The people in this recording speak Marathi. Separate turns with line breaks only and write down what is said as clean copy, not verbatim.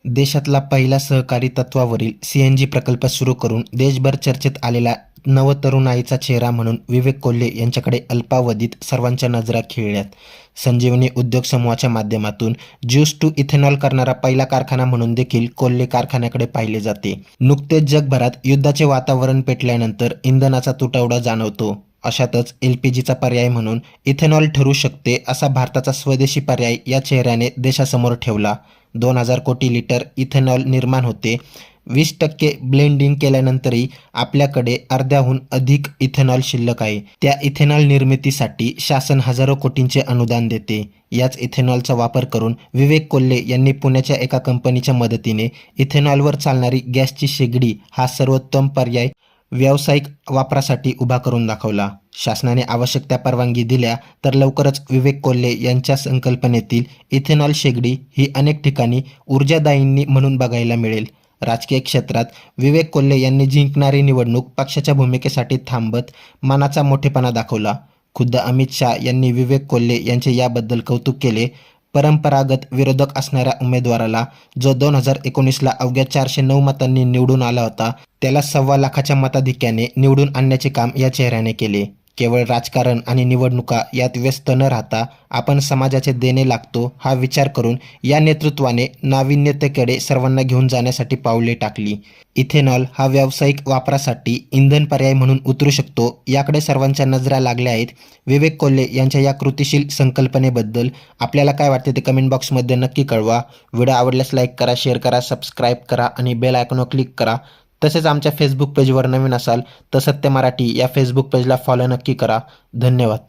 देशातला पहिला सहकारी तत्त्वावरील सीएनजी प्रकल्प सुरू करून देशभर चर्चेत आलेला नवतरुणाईचा चेहरा म्हणून विवेक कोल्हे यांच्याकडे अल्पावधीत सर्वांच्या नजरा खिळल्यात. संजीवनी उद्योग समूहाच्या माध्यमातून ज्यूस टू इथेनॉल करणारा पहिला कारखाना म्हणून देखील कोल्हे कारखान्याकडे पाहिले जाते. नुकतेच जगभरात युद्धाचे वातावरण पेटल्यानंतर इंधनाचा तुटवडा जाणवतो. अशातच एलपीजीचा पर्याय म्हणून इथेनॉल ठरू शकते असा भारताचा स्वदेशी पर्याय या चेहऱ्याने देशासमोर ठेवला. 2000 कोटी लिटर इथेनॉल निर्माण होते. 20% ब्लेंडिंग केल्यानंतरही आपल्याकडे अर्ध्याहून अधिक इथेनॉल शिल्लक आहे. त्या इथेनॉल निर्मितीसाठी शासन हजारो कोटींचे अनुदान देते. याच इथेनॉलचा वापर करून विवेक कोल्हे यांनी पुण्याच्या एका कंपनीच्या मदतीने इथेनॉलवर चालणारी गॅसची शेगडी हा सर्वोत्तम पर्याय व्यावसायिक वापरासाठी उभा करून दाखवला. शासनाने आवश्यक त्या परवानगी दिल्या तर लवकरच विवेक कोल्हे यांच्या संकल्पनेतील इथेनॉल शेगडी ही अनेक ठिकाणी ऊर्जादायिनी म्हणून बघायला मिळेल. राजकीय क्षेत्रात विवेक कोल्हे यांनी जिंकणारी निवडणूक पक्षाच्या भूमिकेसाठी थांबत मनाचा मोठेपणा दाखवला. खुद्द अमित शहा यांनी विवेक कोल्हे यांचे याबद्दल कौतुक केले. परंपरागत विरोधक असणाऱ्या उमेदवाराला जो 2019ला अवघ्या 409 मतांनी निवडून आला होता, त्याला 1.25 लाखाच्या मताधिक्याने निवडून आणण्याचे काम या चेहऱ्याने केले. केवळ राजकारण आणि निवडणुका यात व्यस्त न राहता आपण समाजाचे देणे लागतो हा विचार करून या नेतृत्वाने नाविन्यतेकडे सर्वांना घेऊन जाण्यासाठी पावले टाकली. इथेनॉल हा व्यावसायिक वापरासाठी इंधन पर्याय म्हणून उतरू शकतो याकडे सर्वांच्या नजरा लागल्या आहेत. विवेक कोल्हे यांच्या या कृतिशील संकल्पनेबद्दल आपल्याला काय वाटते ते कमेंट बॉक्समध्ये नक्की कळवा. व्हिडिओ आवडल्यास लाईक करा, शेअर करा, सबस्क्राईब करा आणि बेल आयकॉनवर क्लिक करा. तसेच आमच्या फेसबुक पेजवर नवीन असाल तर सत्य मराठी या फेसबुक पेजला फॉलो नक्की करा. धन्यवाद.